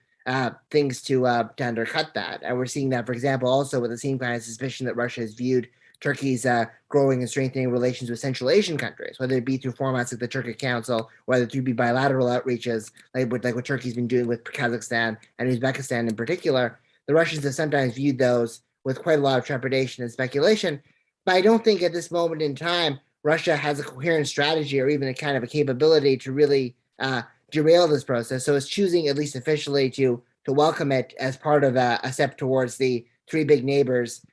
things to undercut that. And we're seeing that, for example, also with the same kind of suspicion that Russia has viewed Turkey's growing and strengthening relations with Central Asian countries, whether it be through formats like the Turkic Council, whether it be bilateral outreaches like what Turkey's been doing with Kazakhstan and Uzbekistan in particular. The Russians have sometimes viewed those with quite a lot of trepidation and speculation. But I don't think at this moment in time, Russia has a coherent strategy or even a kind of a capability to really derail this process. So it's choosing, at least officially, to welcome it as part of a step towards the three big neighbors,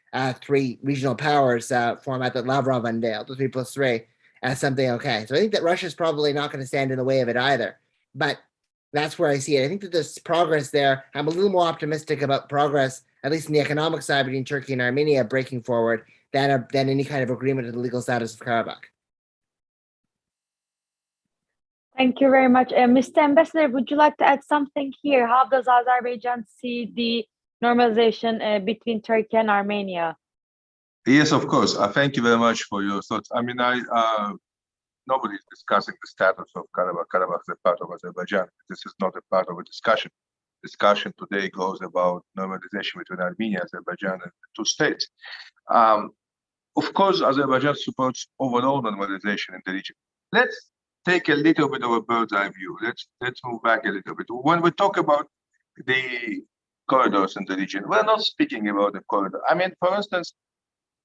three regional powers format that Lavrov unveiled, the 3+3, as something okay. So I think that Russia's probably not going to stand in the way of it either. but that's where I see it. I think that there's progress there. I'm a little more optimistic about progress, at least in the economic side, between Turkey and Armenia breaking forward than any kind of agreement of the legal status of Karabakh. Thank you very much. Mr. Ambassador, would you like to add something here? How does Azerbaijan see the normalization between Turkey and Armenia? Yes, of course. Thank you very much for your thoughts. I mean, nobody is discussing the status of Karabakh. Karabakh is a part of Azerbaijan. This is not a part of a discussion. Discussion today goes about normalization between Armenia, Azerbaijan, and the two states. Of course, Azerbaijan supports overall normalization in the region. Let's take a little bit of a bird's eye view. Let's move back a little bit. When we talk about the corridors in the region, we're not speaking about the corridor. I mean, for instance,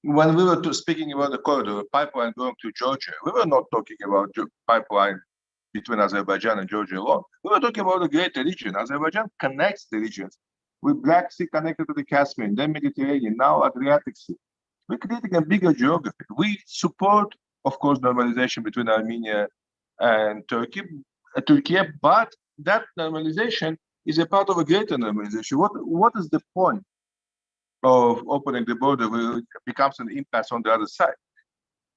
when we were speaking about the corridor, a pipeline going to Georgia, we were not talking about pipeline between Azerbaijan and Georgia alone. We were talking about the greater region. Azerbaijan connects the regions with Black Sea connected to the Caspian, then Mediterranean, now Adriatic Sea. We're creating a bigger geography. We support, of course, normalization between Armenia and Turkey, but that normalization is a part of a greater normalization. What is the point of opening the border where it becomes an impasse on the other side?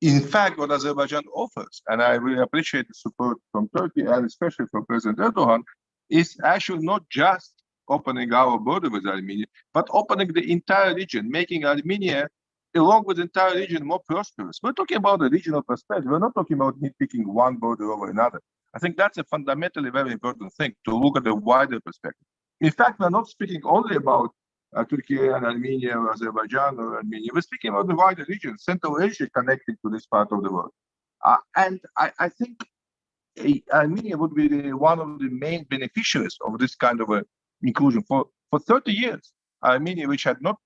In fact, what Azerbaijan offers, and I really appreciate the support from Turkey and especially from President Erdogan, is actually not just opening our border with Armenia, but opening the entire region, making Armenia, along with the entire region, more prosperous. We're talking about a regional perspective. We're not talking about nitpicking one border over another. I think that's a fundamentally very important thing, to look at the wider perspective. In fact, we're not speaking only about Turkey and Armenia or Azerbaijan or Armenia. We're speaking about the wider region, Central Asia connecting to this part of the world. And I think Armenia would be one of the main beneficiaries of this kind of inclusion. For 30 years, Armenia, which had not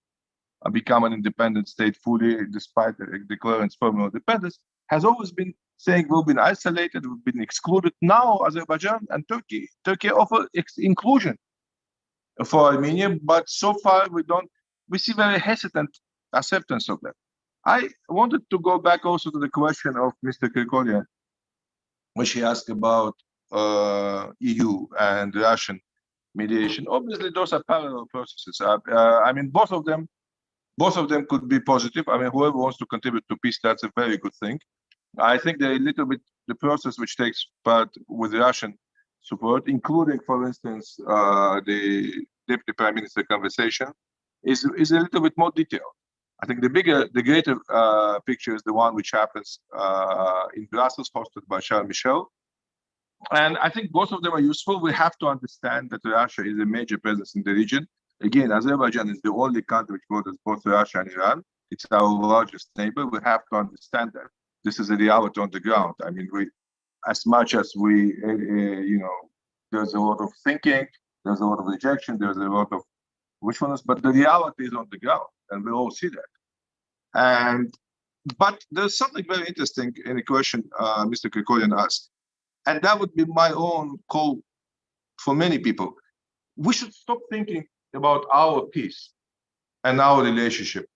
become an independent state fully, despite declaring its formal independence, has always been saying we've been isolated, we've been excluded. Now Azerbaijan and Turkey offer inclusion for Armenia, but so far we see very hesitant acceptance of that. I wanted to go back also to the question of Mr. Kirkorian, which he asked about EU and Russian mediation. Obviously, those are parallel processes. I mean, both of them could be positive. I mean, whoever wants to contribute to peace, that's a very good thing. I think they're a little bit, the process which takes part with Russian support, including, for instance, the Deputy Prime Minister conversation, is a little bit more detailed. I think the greater picture is the one which happens in Brussels, hosted by Charles Michel. And I think both of them are useful. We have to understand that Russia is a major presence in the region. Again, Azerbaijan is the only country which borders both Russia and Iran. It's our largest neighbor. We have to understand that this is a reality on the ground. I mean, as much as we, there's a lot of thinking, there's a lot of rejection, there's a lot of wishfulness, but the reality is on the ground, and we all see that. But there's something very interesting in the question Mr. Kirkorian asked, and that would be my own call for many people. We should stop thinking about our peace and our relationship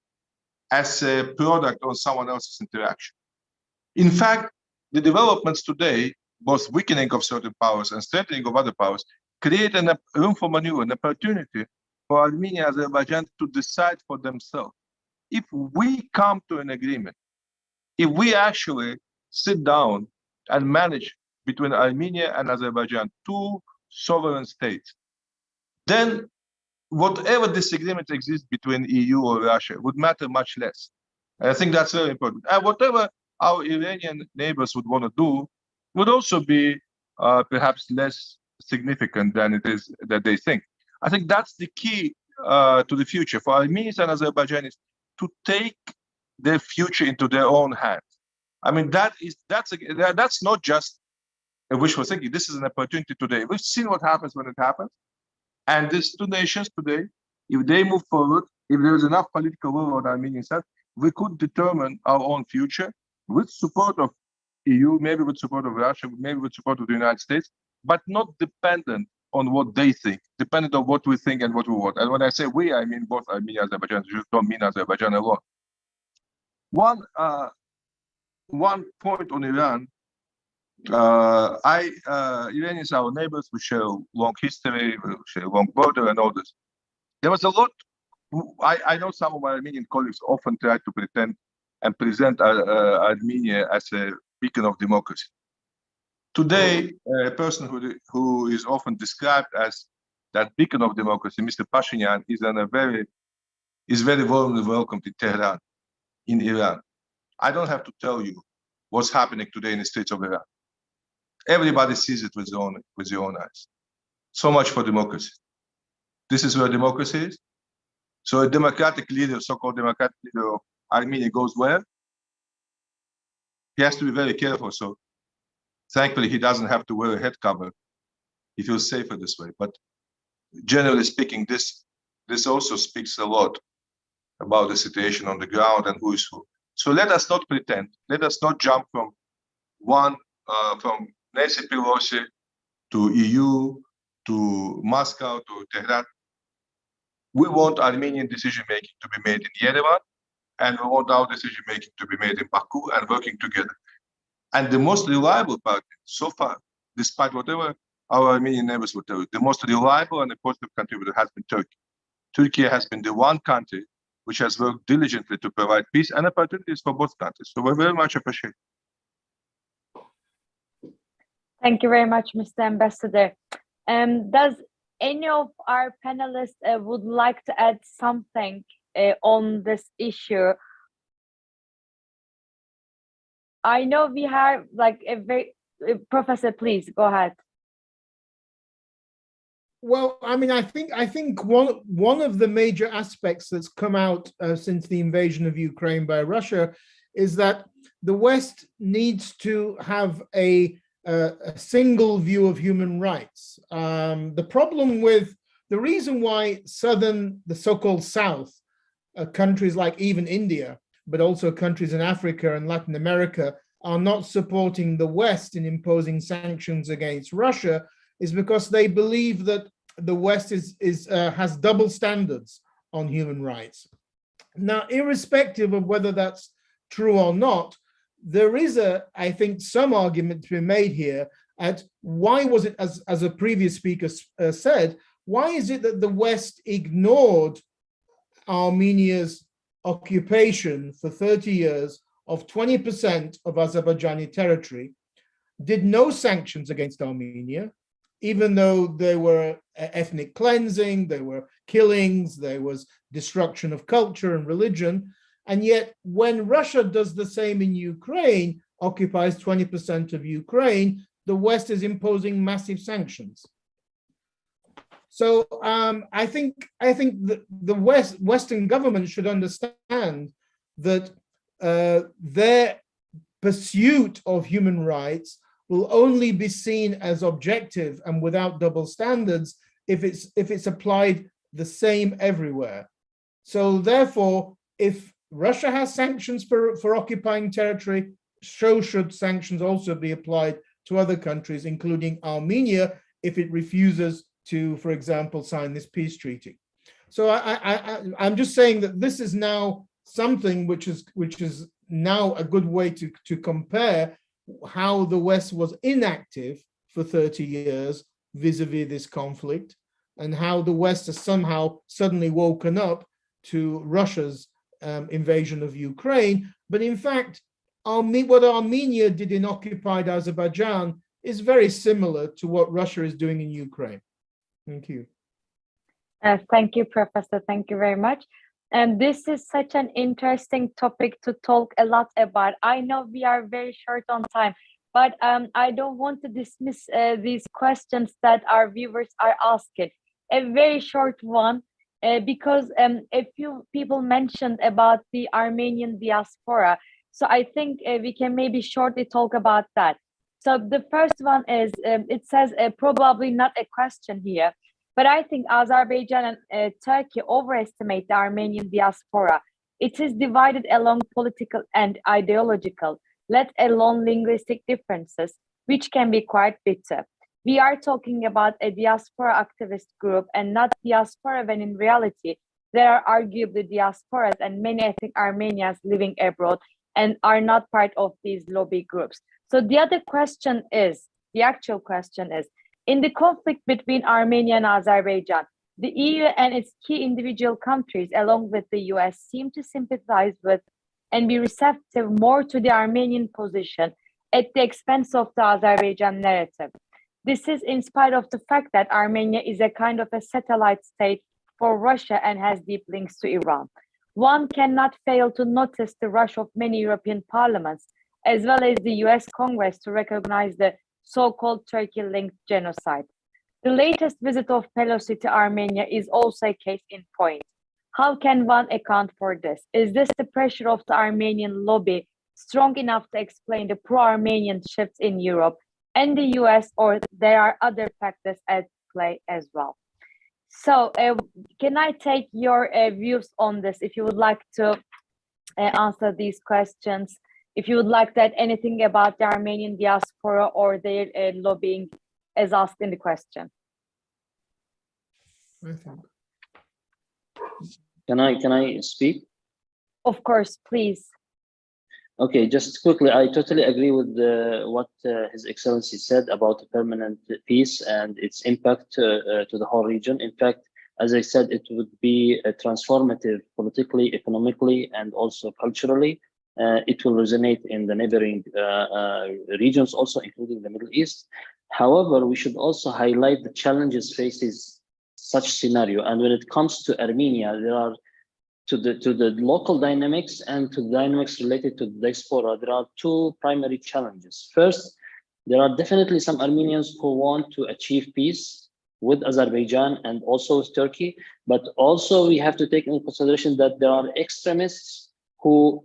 as a product of someone else's interaction. In fact, the developments today, both weakening of certain powers and strengthening of other powers, create a room for maneuver, an opportunity for Armenia and Azerbaijan to decide for themselves. If we come to an agreement, if we actually sit down and manage between Armenia and Azerbaijan, two sovereign states, then whatever disagreement exists between EU or Russia would matter much less. And I think that's very important. And whatever our Iranian neighbors would want to do would also be perhaps less significant than it is that they think. I think that's the key to the future for Armenians and Azerbaijanis to take their future into their own hands. I mean, that's not just a wishful thinking. This is an opportunity today. We've seen what happens when it happens. And these two nations today, if they move forward, if there is enough political will on the Armenian side, we could determine our own future with support of EU, maybe with support of Russia, maybe with support of the United States, but not dependent on what they think, dependent on what we think and what we want. And when I say we, I mean both Armenia and Azerbaijan. I just don't mean Azerbaijan alone. One point on Iran, Iranians are our neighbors. We share a long history, we share a long border, and all this. There was a lot. I know some of my Armenian colleagues often try to pretend and present Armenia as a beacon of democracy. Today, a person who is often described as that beacon of democracy, Mr. Pashinyan, is very warmly welcomed in Tehran, in Iran. I don't have to tell you what's happening today in the streets of Iran. Everybody sees it with their own eyes. So much for democracy. This is where democracy is. So a democratic leader, so-called democratic leader of Armenia goes where? He has to be very careful. So thankfully, he doesn't have to wear a head cover. He feels safer this way. But generally speaking, this also speaks a lot about the situation on the ground and who is who. So let us not pretend. Let us not jump from Nancy Pelosi to EU to Moscow to Tehran. We want Armenian decision-making to be made in Yerevan, and we want our decision-making to be made in Baku and working together. And the most reliable partner so far, despite whatever our Armenian neighbors will tell you, the most reliable and positive contributor has been Turkey. Turkey has been the one country which has worked diligently to provide peace and opportunities for both countries. So we very much appreciate it. Thank you very much, Mr. Ambassador. Does any of our panelists would like to add something on this issue? I know we have like a very, Professor, please go ahead. Well, I mean, I think one of the major aspects that's come out since the invasion of Ukraine by Russia is that the West needs to have a single view of human rights. The problem with the reason why the so-called South, countries like even India, but also countries in Africa and Latin America are not supporting the West in imposing sanctions against Russia is because they believe that the West has double standards on human rights. Now, irrespective of whether that's true or not, there is I think, some argument to be made here at why was it, as a previous speaker said, why is it that the West ignored Armenia's occupation for 30 years of 20% of Azerbaijani territory, did no sanctions against Armenia, even though there were ethnic cleansing, there were killings, there was destruction of culture and religion. And yet when Russia does the same in Ukraine, occupies 20% of Ukraine, the West is imposing massive sanctions. So I think the Western government should understand that their pursuit of human rights will only be seen as objective and without double standards if it's applied the same everywhere. So therefore, if Russia has sanctions for occupying territory, so should sanctions also be applied to other countries, including Armenia, if it refuses to, for example, sign this peace treaty. So I'm just saying that this is now something which is now a good way to compare how the West was inactive for 30 years vis-a-vis this conflict, and how the West has somehow suddenly woken up to Russia's invasion of Ukraine. But in fact, what Armenia did in occupied Azerbaijan is very similar to what Russia is doing in Ukraine. Thank you. Thank you, Professor. Thank you very much. And this is such an interesting topic to talk a lot about. I know we are very short on time, but I don't want to dismiss these questions that our viewers are asking. A very short one, because a few people mentioned about the Armenian diaspora. So I think we can maybe shortly talk about that. So the first one is, it says probably not a question here, but I think Azerbaijan and Turkey overestimate the Armenian diaspora. It is divided along political and ideological, let alone linguistic differences, which can be quite bitter. We are talking about a diaspora activist group and not diaspora, when in reality, there are arguably diasporas and many ethnic Armenians living abroad and are not part of these lobby groups. So the other question is, the actual question is, in the conflict between Armenia and Azerbaijan, the EU and its key individual countries, along with the US, seem to sympathize with and be receptive more to the Armenian position at the expense of the Azerbaijan narrative. This is in spite of the fact that Armenia is a kind of a satellite state for Russia and has deep links to Iran. One cannot fail to notice the rush of many European parliaments, as well as the US Congress, to recognize the so-called Turkey-linked genocide. The latest visit of Pelosi to Armenia is also a case in point. How can one account for this? Is this the pressure of the Armenian lobby strong enough to explain the pro-Armenian shifts in Europe and the US, or there are other factors at play as well? So can I take your views on this, if you would like to answer these questions, if you would like to add anything about the Armenian diaspora or their lobbying as asked in the question? Can I speak? Of course, please. Okay, just quickly, I totally agree with what His Excellency said about the permanent peace and its impact to the whole region. In fact, as I said, it would be transformative politically, economically, and also culturally. It will resonate in the neighboring regions also, including the Middle East. However, we should also highlight the challenges faces such scenario. And when it comes to Armenia, there are to the local dynamics and to the dynamics related to the diaspora, there are two primary challenges. First, there are definitely some Armenians who want to achieve peace with Azerbaijan and also with Turkey, but also we have to take into consideration that there are extremists who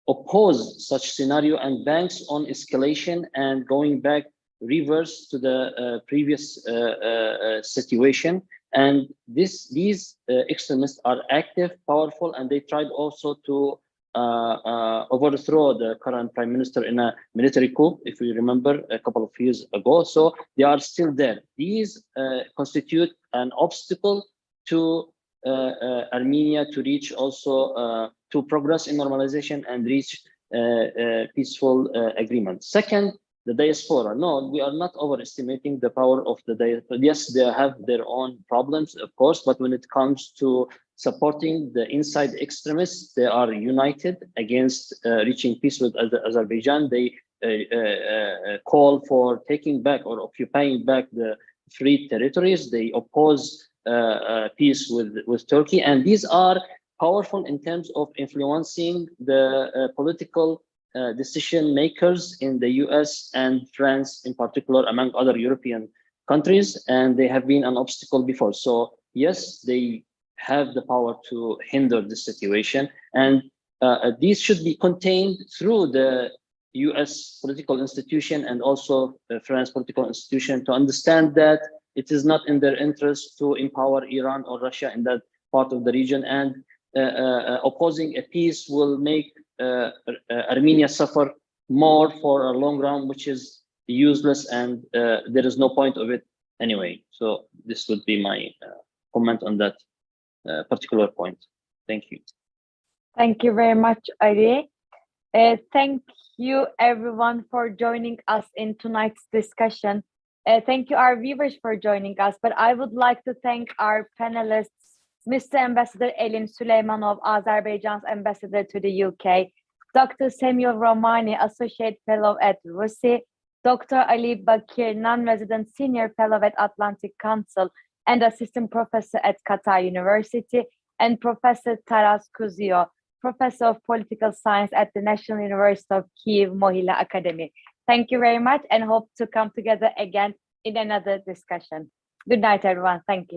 oppose such scenario and banks on escalation and going back reverse to the previous situation. And these extremists are active, powerful, and they tried also to overthrow the current prime minister in a military coup, if you remember, a couple of years ago. So they are still there. These constitute an obstacle to Armenia to reach also to progress in normalization and reach peaceful agreement. Second, the diaspora. No, we are not overestimating the power of the diaspora. Yes, they have their own problems, of course, but when it comes to supporting the inside extremists, they are united against reaching peace with Azerbaijan. They call for taking back or occupying back the free territories. They oppose peace with Turkey. And these are powerful in terms of influencing the political decision makers in the US and France in particular, among other European countries, and they have been an obstacle before. So yes, they have the power to hinder this situation, and these should be contained through the US political institution and also the France political institution to understand that it is not in their interest to empower Iran or Russia in that part of the region, and opposing a peace will make Armenia suffer more for a long run, which is useless, and there is no point of it anyway. So this would be my comment on that particular point. Thank you. Thank you very much, Ari. Thank you everyone for joining us in tonight's discussion. Thank you our viewers for joining us, but I would like to thank our panelists, Mr. Ambassador Elin Süleymanov, Azerbaijan's ambassador to the UK, Dr. Samuel Romani, Associate Fellow at RUSI, Dr. Ali Bakir, Non-Resident Senior Fellow at Atlantic Council and Assistant Professor at Qatar University, and Professor Taras Kuzio, Professor of Political Science at the National University of Kyiv Mohila Academy. Thank you very much and hope to come together again in another discussion. Good night, everyone. Thank you.